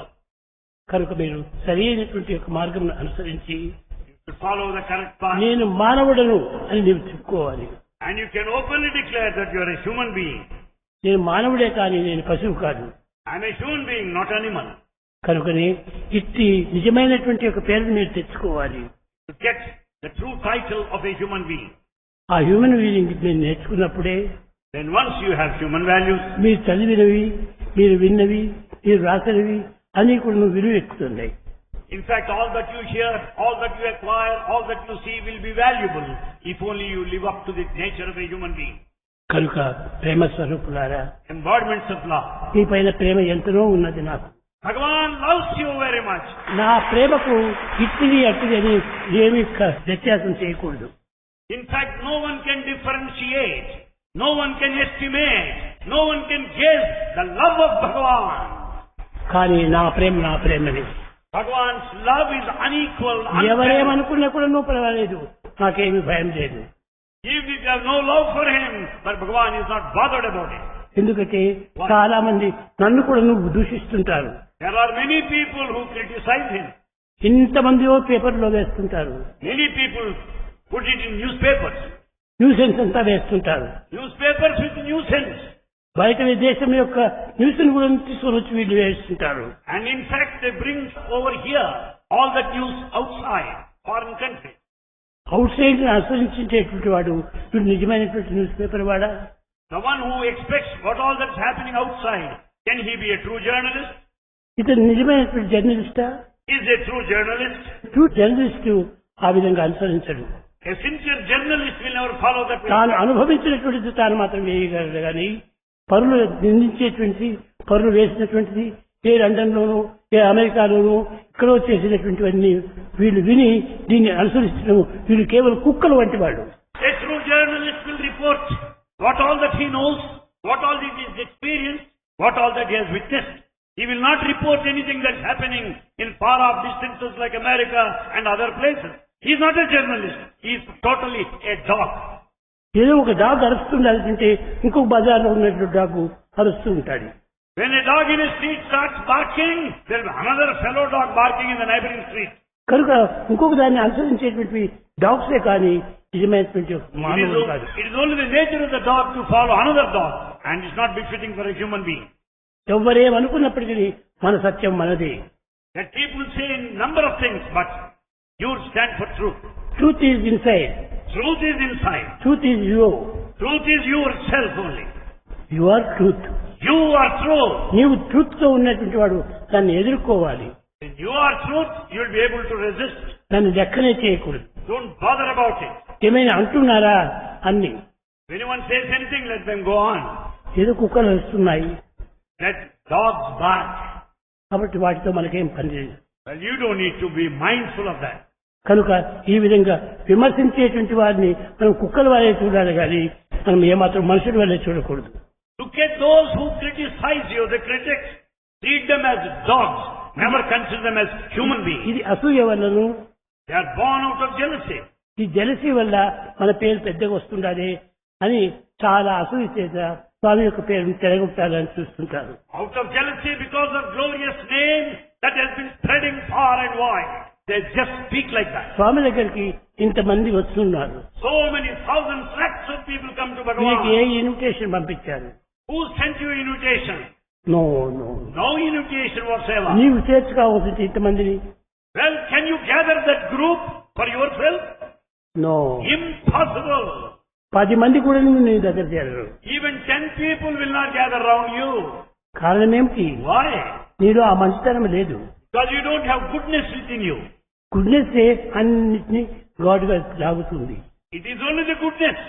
కనుక మీరు సరైనటువంటి యొక్క మార్గం అనుసరించి To follow the correct path. నేను మానవుడను అని నీవు చెప్పుకోవాలి. And you can openly declare that you are a human being. నేను మానవుడే కానీ నేను పశువు కాదు. I am a human being, not animal. కనుకనే ఇట్టి నిజమైనటువంటి ఒక పేరును మీరు తెచ్చుకోవాలి. To get the true title of a human being. ఆ హ్యూమన్ బీయింగ్ మీరు నేర్చుకున్నప్పుడే Then once you have human values, మీరు చదివినవి, మీరు విన్నవి, మీరు రాసినవి అన్ని కూడా విలువ ఎక్కుతున్నాయి. in fact all that you hear, all that you acquire, all that you see will be valuable if only you live up to the nature of a human being. కనుక ప్రేమ స్వరూపులారా, Embodiments of love. మీ పైన ప్రేమ ఎంతనో ఉన్నది నాకు. Bhagavan loves you very much. నా ప్రేమకు ఇట్టిది అట్టిది అని ఏమీ వ్యత్యాసం చేయకూడదు. In fact, no one can differentiate, no one can estimate, no one can guess the love of Bhagavan. కానీ నా ప్రేమని Bhagavan's love is unequaled. ఎవరేమనుకున్నా కూడా నువ్వు పర్వాలేదు, నాకేమీ భయం లేదు. Even if you have no love for him, but Bhagavan is not bothered about it. ఎందుకంటే చాలా మంది నన్ను కూడా నువ్వు దూషిస్తుంటారు. There are many people who criticize him. ఇంతమంది పేపర్లో వేస్తుంటారు. Many people put it in newspapers. Nuisance అంతా వేస్తుంటారు. Newspapers with nuisance. బయట దేశం యొక్క న్యూస్ ను కూడా తీసుకొని వచ్చి వీళ్ళు వేస్తుంటారు. And in fact they bring over here all that news outside, foreign countries. Outside అనుసరించేటువంటి వాడు వీడు నిజమైనటువంటి న్యూస్ పేపర్ వాడా? The one who expects what all that's happening outside, can he be a true journalist? ఇతను నిజమైనటువంటి జర్నలిస్టా? Is a true journalist? True journalist ఆ విధంగా అనుసరించడు. A sincere journalist will never follow that way. తాను అనుభవించినటువంటిది తాను మాత్రం వేయగలడు కానీ పరులు నిందించేటువంటి, పరులు వేసినటువంటిది ఏ లండన్లోనూ ఏ అమెరికాలోనూ ఇక్కడో చేసినటువంటివన్నీ వీళ్ళు విని దీన్ని అనుసరించడం వీళ్ళు కేవలం కుక్కలు వంటి వాడు. A true journalist will report what all that he knows, what all that he has experienced, what all that he has witnessed. He will not report anything that's happening in far off distances like America and other places. He is not a journalist. He is totally a dog. ఏదో ఒక dog అరుస్తుండాలంటే ఇంకొక బజార్లో ఉన్నటువంటి dog అరుస్తూ ఉంటాడు. When a dog in a street starts barking, there will be another fellow dog barking in the neighboring street. కనుక ఇంకొక దాన్ని అనుసరించేటువంటి డాగ్సే కానీ నిజమైనటువంటి మానవుడు కాదు. It is only the nature of the dog to follow another dog, and it's not befitting for a human being. ఎవరేమనుకున్నప్పటికీ మన సత్యం మనదే. That people say a number of things, but you stand for truth. Truth is inside, Truth is inside. Truth is you. Truth is yourself only. You are truth. You are truth. నీవు truth తో ఉన్నటువంటి వాడు దాన్ని ఎదుర్కోవాలి. When you are truth, you will be able to resist. దాన్ని లెక్కనే చేయకూడదు. Don't bother about it. ఏమైనా అంటున్నారా అన్ని? If anyone says anything, let them go on. ఏదో కుక్కలు వస్తున్నాయి Let dogs bark. కాబట్టి వాటితో మనకేం పని లేదు. Well, you don't need to be mindful of that. కనుక ఈ విధంగా విమర్శించేటువంటి వారిని మనం కుక్కల వల్లే చూడాలి కానీ మనం ఏమాత్రం మనుషుల వల్లే చూడకూడదు. Look at those who criticize you, the critics. Treat them as dogs. Never consider them as human beings. ఇది అసూయ వల్లను, They are born out of jealousy. ఈ జెలసీ వల్ల మన పేరు పెద్దగా వస్తుండాలి అని చాలా అసూయ చేత స్వామి యొక్క పేరును తిరగొట్టాలని చూస్తుంటారు. Out of jealousy because of glorious name that has been spreading far and wide. They just speak like that. స్వామి దగ్గరికి ఇంతమంది వస్తున్నారు. So many thousands, lakhs of people come to మీకు ఏ Bhagavan. ఇన్విటేషన్ పంపించారు? Who sent you invitation? No no. No invitation whatsoever. నీవు చేర్చుకోవాల్సింది ఇంతమందిని? Well, can you gather that group for yourself? No. Impossible. 10 మంది కూడా నీ దగ్గర చేరరు. Even 10 people will not gather around you. కారణం ఏమిటి? Why? నీలో ఆ మంచితనం లేదు. Because you don't have goodness within you. Goodness అన్నిటినీ గాడ్గా లాగుతుంది. It is only the goodness.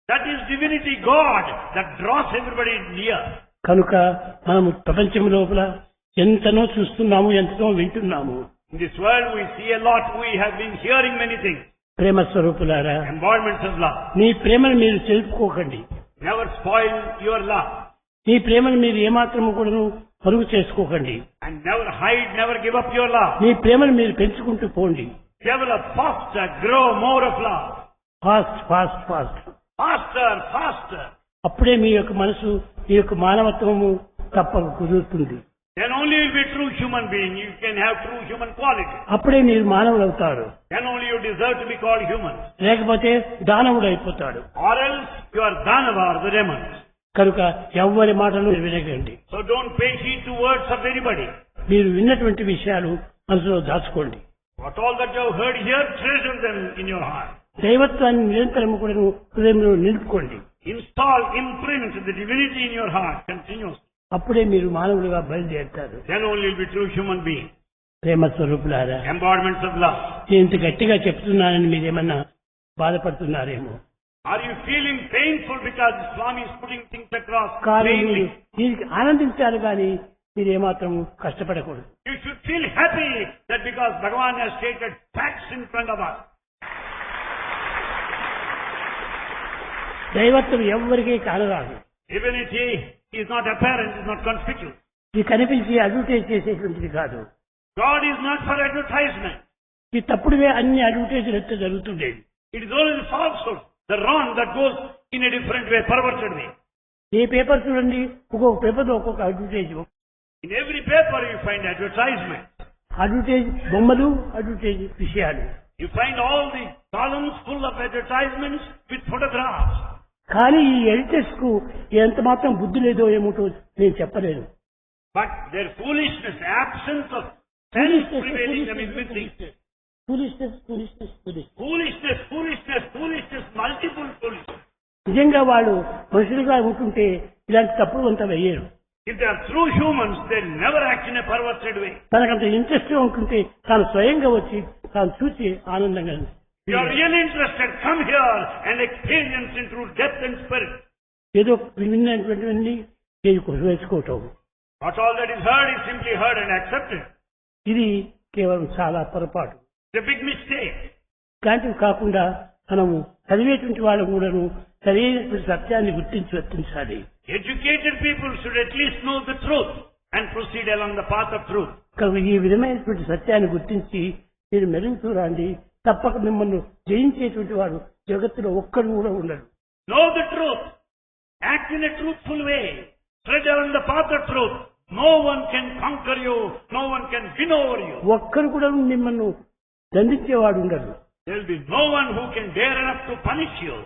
That is divinity, God, that draws everybody near. కనుక మనము ప్రపంచం లోపల ఎంతనో చూస్తున్నాము, ఎంతనో వింటున్నాము. In this world we see a lot, we have been hearing many things. ప్రేమ స్వరూపులారా, Embodiments of love. మీ ప్రేమను మీరు తెలుపుకోకండి. Never spoil your love. మీ ప్రేమను మీరు ఏమాత్రము కూడాను పరుగు చేసుకోకండి. And never hide, never give up your love. మీ ప్రేమను మీరు పెంచుకుంటూ పోండి. Develop faster, grow more of love. Fast fast fast. Faster, faster. అప్పుడే మీ యొక్క మనసు, మీ యొక్క మానవత్వము తప్పక కుదురుతుంది. Then only you will be true human being. You can have true human quality. అప్పుడే మీరు మానవులు అవుతారు. Then only you deserve to be called human. లేకపోతే దానవుడు అయిపోతాడు. Or else you are Danava or the demons. కనుక ఎవ్వరి మాటలు వినకండి. So don't pay heed to words of anybody. మీరు విన్నటువంటి విషయాలు మనసులో దాచుకోండి. What all that you have heard here, treasure them in your heart. దైవత్వాన్ని నిరంతరము కూడా హృదయంలో నిలుపుకోండి. Install, imprint the divinity in your heart continuously. అప్పుడే మీరు మానవులుగా బయలుదేరుతారు. Then only you will be true human being. ప్రేమ స్వరూపులారా, Embodiments of love. నేను ఇంత గట్టిగా చెప్తున్నానని మీరేమన్నా బాధపడుతున్నారేమో. Are you feeling painful because Swami is putting things across కానీ plainly? మీరు దీనికి ఆనందించాలి కానీ మీరు ఏమాత్రం కష్టపడకూడదు. You should feel happy that because Bhagavan has stated facts in front of us. దైవత్వం ఎవ్వరికీ కానరాదు. Divinity is not apparent, is not conspicuous. ఇది కనిపించి అడ్వర్టైజ్ చేసేటువంటిది కాదు. God is not for advertisement. ఈ తప్పుడువే అన్ని అడ్వర్టైజ్లు ఎత్తే జరుగుతుండేది. It is only the falsehood, the wrong that goes in a different way, perverted way. A paper చూడండి, ఒక్కొక్క పేపర్లో ఒక్కొక్క advertise. In every paper you find advertisement. Advertise బొమ్మలు, అడ్వర్టైజ్ విషయాలు. You find all the columns full of advertisements with photographs. కానీ ఈ editors కు ఎంత మాత్రం బుద్ధి లేదో ఏమిటో నేను చెప్పలేను. But their foolishness, absence of sense prevailing them is missing. Foolishness foolishness foolishness. Foolishness, foolishness, foolishness, multiple foolishness. నిజంగా వాళ్ళు మనుషులుగా ఉంటుంటే ఇలాంటి తప్పుడు అంతా వెయ్యరు. If they are true humans, they never act in a perverted way. తనకంత ఇంట్రెస్ట్ గా ఉంటుంటే తాను స్వయంగా వచ్చి తాను చూసి ఆనందంగా. If you are really interested, come here and experience in true depth and spirit. ఏదో విన్నటువంటివన్నీ వేసుకోవటం. Not all that is heard is simply heard and accepted. ఇది కేవలం చాలా పొరపాటు. It's a big mistake. ఇలాంటివి కాకుండా మనము చదివేటువంటి వాళ్ళం కూడాను సరైనటువంటి సత్యాన్ని గుర్తించి వర్తించాలి. Educated people should at least know the truth and proceed along the path of truth. కనుక ఈ విధమైనటువంటి సత్యాన్ని గుర్తించి మీరు మెరుగుతూ రండి. తప్పక మిమ్మల్ని జయించేటువంటి వాడు జగత్తులో ఒక్కడు కూడా ఉండడు. Know the truth. Act in a truthful way. Tread along the path of truth. No one can conquer you. No one can win over you. ఒక్కడు కూడా మిమ్మల్ని దండించేవాడు ఉండడు. There will be no one who can dare enough to punish you.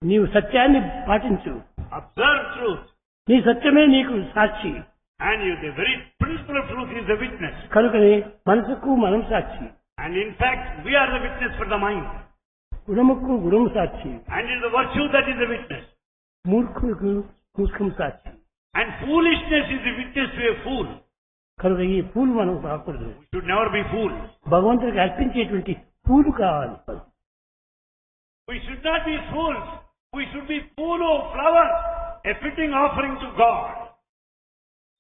నీవు సత్యాన్ని పాటించు. Observe truth. నీ సత్యమే నీకు సాక్షి. And you, the very principle of truth is the witness. కనుకనే మనసుకు మనం సాక్షి. And in fact, we are the witness for the mind. గుణముకు గుణము సాక్షి. And it is the virtue that is the witness. మూర్ఖులకు మూర్ఖం Sakshi. And foolishness is the witness to a fool. కనుక ఈ పూలు మనం కాకూడదు. We should never be fools. భగవంతుడికి అర్పించేటువంటి పూలు కావాలి. We should not be fools. We should be full of flowers, a fitting offering to God.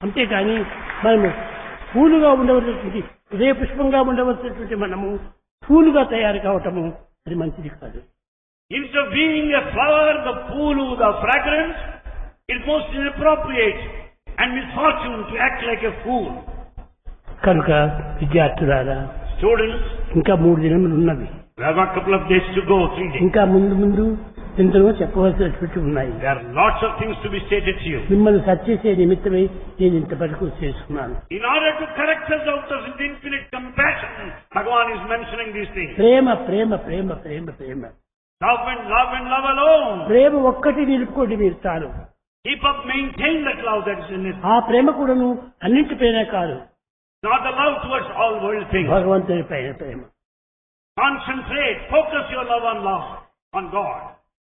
అంతేకాని మనము పూలుగా ఉండవలసినటువంటి హృదయ పుష్పంగా ఉండవలసినటువంటి మనము పూలుగా తయారు కావటము అది మంచిది కాదు. Instead of being a flower, the pool, the fragrance, it's most inappropriate and misfortune to act like a fool. కనుక విద్యార్థులారా, Students, ఇంకా 3 దినములు ఉన్నవి. we have got a couple of days to go, 3 days. ఇంకా ముందు ఎంతో చెప్పవలసినటువంటి ఉన్నాయి. There are lots of things to be stated to you. మిమ్మల్ని సరిచేసే నిమిత్తమై నేను ఇంత పరకు చేసుకున్నాను. In order to correct us out of his infinite compassion, Bhagavan is mentioning these things. Prema Prema Prema Prema Prema Love and love and love alone. ప్రేమ ఒక్కటి నిలుపుకోండి మీరు చాలు. Keep up, maintain that love that is in it. ఆ ప్రేమ కూడాను అన్నింటిపైన కాదు, Not the love towards all world things. భగవంతుని పైన ప్రేమ. Concentrate, focus your love on love, on God.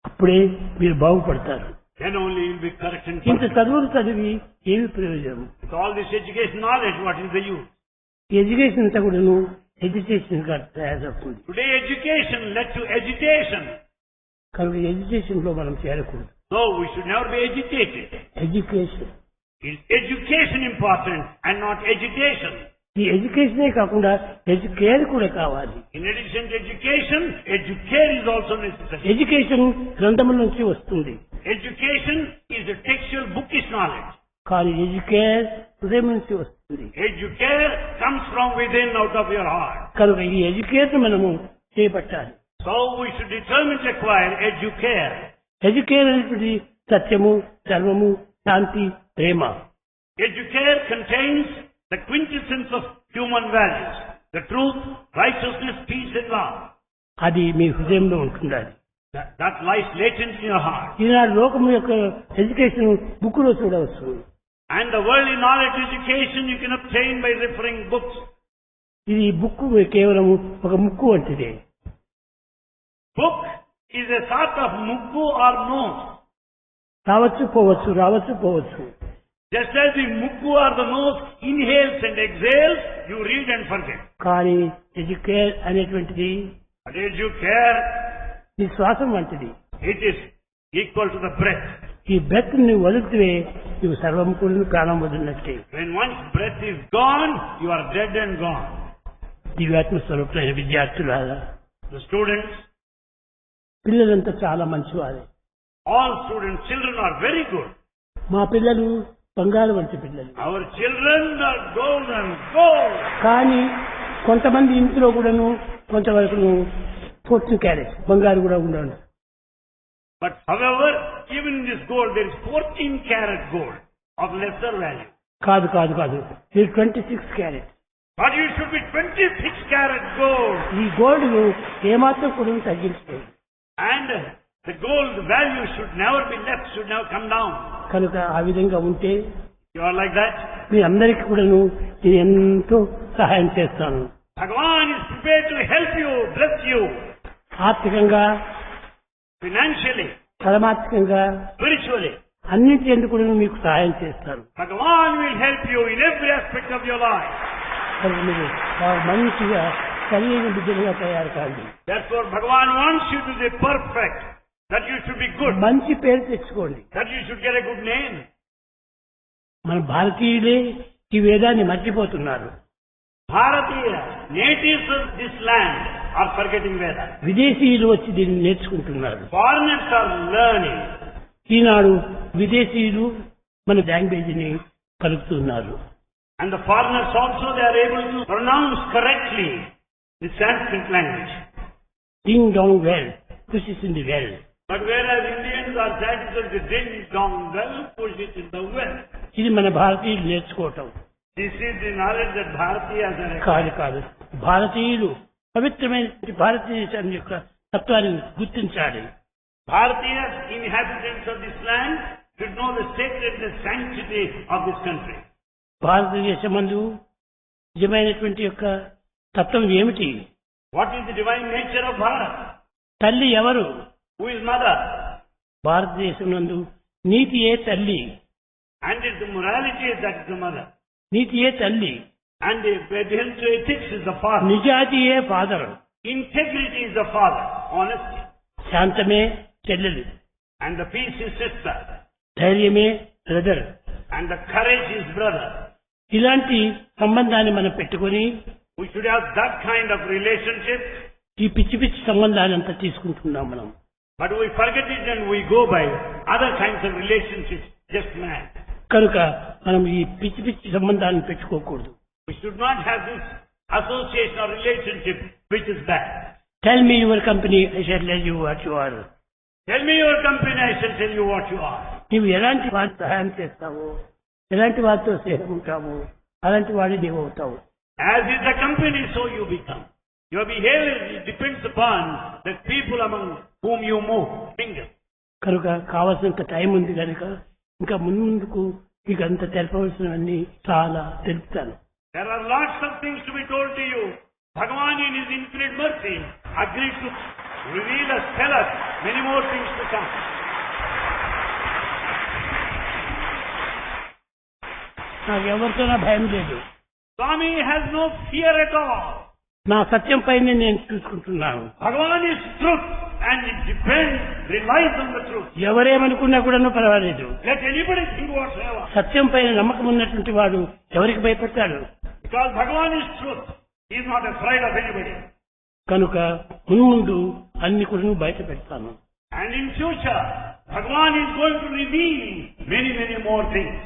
అప్పుడే మీరు బాగుపడతారు. Then only you will be correct and ఇంత perfect. చదువులు చదివి ఏమి ప్రయోజనం? With all this education knowledge, what is the use? Education అంతా కూడాను ఎడ్యుకేషన్ గా తయారవుతుంది. Today education led to agitation. కనుక ఎడ్యుకేషన్ లో మనం చేరకూడదు. No, we should never be agitated. Education, Is education important and not agitation? ఈ ఎడ్యుకేషనే కాకుండా ఎడ్యుకేర్ కూడా కావాలి. In addition to education, educare is also necessary. Education గ్రంథముల నుంచి వస్తుంది, Education is a textual bookish knowledge. కానీ ఎడ్యుకేర్ హృదయం నుంచి వస్తుంది. Educare comes from within, out of your heart. కనుక ఈ ఎడ్యుకేషన్ మనము చేపట్టాలి. So we should determine to acquire educare. Educare అనేటువంటి సత్యము, ధర్మము, శాంతి, ప్రేమ. Educare contains the quintessence of human values. The truth, righteousness, peace and love. అది మీ హృదయంలో ఉంటుండాలి. That lies latent in your heart. ఈనాడు లోకము యొక్క ఎడ్యుకేషన్ బుక్ లో చూడవచ్చు. And the worldly knowledge education you can obtain by referring books. ఇది book కేవలం ఒక ముక్కు వంటిదే. Book is a sort of mukku or nose. రావచ్చు పోవచ్చు, రావచ్చు పోవచ్చు. Just as the mukku or the nose inhales and exhales, you read and forget. కానీ ఎడ్యుకేర్ అనేటువంటిది But educare, నీ శ్వాసం వంటిది. it is equal to the breath. ఈ breath ని వదిలితే నువ్వు సర్వం కూడా ప్రాణం వదిలినట్టే. When one's breath is gone, you are dead and gone. దివ్యాత్మ స్వరూపులైన విద్యార్థులారా, The students, పిల్లలంతా చాలా మంచివారే. all students, children are very good. మా పిల్లలు బంగారు వంటి పిల్లలు. Our children are golden, gold. కానీ కొంతమంది ఇంట్లో కూడాను కొంతవరకు 14 క్యారెట్ బంగారు కూడా ఉండదు. But however, even in this gold, there is 14 karat gold of lesser value. కాదు కాదు కాదు, ఇది 26 carrot. But you should be 26 karat gold. ఈ గోల్డ్ ఏమాత్రం కూడా తగ్గించలేదు. And the gold value should never be left, should never come down. కనుక ఆ విధంగా ఉంటే You are like that. మీ అందరికీ కూడాను నేను ఎంతో సహాయం చేస్తాను. Bhagavan is prepared to help you, bless you, ఆర్థికంగా, financially, పరమాత్మికంగా, spiritually. అన్నింటి ఎందుకు కూడా మీకు సహాయం చేస్తాను. Bhagavan will help you in every aspect of your life. కనుక మీరు బాగా మంచిగా సరైన బిడ్డలుగా తయారు కాండి. Therefore, Bhagavan wants you to be perfect, that you should be good, మంచి పేరు తెచ్చుకోండి. that you should get a good name. మన భారతీయులే ఈ వేదాన్ని మర్చిపోతున్నారు. Bharatiya, natives of this land are forgetting Veda. విదేశీయులు వచ్చి దీన్ని నేర్చుకుంటున్నారు. Foreigners are learning. ఈనాడు విదేశీయులు మన లాంగ్వేజ్ని కలుపుతున్నారు. And the foreigners also, they are able to pronounce correctly the Sanskrit language. Ding dong well, push is in the well. But whereas Indians are satisfied with ding dong well, push it in the well. ఇది మన భారతీయులు నేర్చుకోవటం This is the knowledge that Bharatiyas are కాదు కాదు. భారతీయులు పవిత్రమైన భారతదేశం యొక్క తత్వాన్ని గుర్తించాలి. Bharatiyas, inhabitants of this land, should know the sacredness, sanctity of this country. భారతదేశమందు నిజమైనటువంటి యొక్క తత్వం ఏమిటి? What is the divine nature of Bharat? తల్లి ఎవరు? Who is mother? భారతదేశం నందు నీతియే తల్లి, And the morality, that is the mother. నీతియే తల్లి, And the obedience to ethics is the father. నిజాయితీయే father, Integrity is the father. Honesty. శాంతమే చెల్లెలు, And the peace is sister. ధైర్యమే brother. And the courage is brother. ఇలాంటి సంబంధాన్ని మనం పెట్టుకొని We should have that kind of relationship. ఈ పిచ్చి పిచ్చి సంబంధాన్ని అంతా తీసుకుంటున్నాం మనం. But we forget it and we go by other kinds of relationships. Just mad. కనుక మనం ఈ పిచ్చి పిచ్చి సంబంధాన్ని పెట్టుకోకూడదు. We should not have this association or relationship which is bad. Tell me your company, I shall tell you what you are. Tell me your company, I shall tell you what you are. నీవు ఎలాంటి వాటి సహాయం చేస్తావో, ఎలాంటి వాటితో స్నేహం ఉంటావో, అలాంటి వాడి నీవు అవుతావు. As is the company, so you become. Your behavior depends upon the people among whom you move, mingle. కనుక కావాల్సినంత టైం ఉంది కనుక ఇంకా ముందుకు ఇక అంత తెలపవలసినవన్నీ చాలా తెలుపుతాను. There are lots of things to be told to you. Bhagavan in His infinite mercy agreed to reveal us, tell us many more things to come. నాకు ఎవరితో నా భయం లేదు. Swami has no fear at all. నా సత్యం పైన నేను చూసుకుంటున్నాను. Bhagavan is truth and it depends, relies on the truth. ఎవరేమనుకున్నా కూడా పర్వాలేదు. Let anybody think whatsoever. సత్యం పైన నమ్మకం ఉన్నటువంటి వాడు ఎవరికి భయపడతాడు? Because Bhagavan is truth. He is not afraid of anybody. కనుక ముందు అన్ని కూడా బయట పెడతాను. And in future, Bhagavan is going to reveal many, many more things.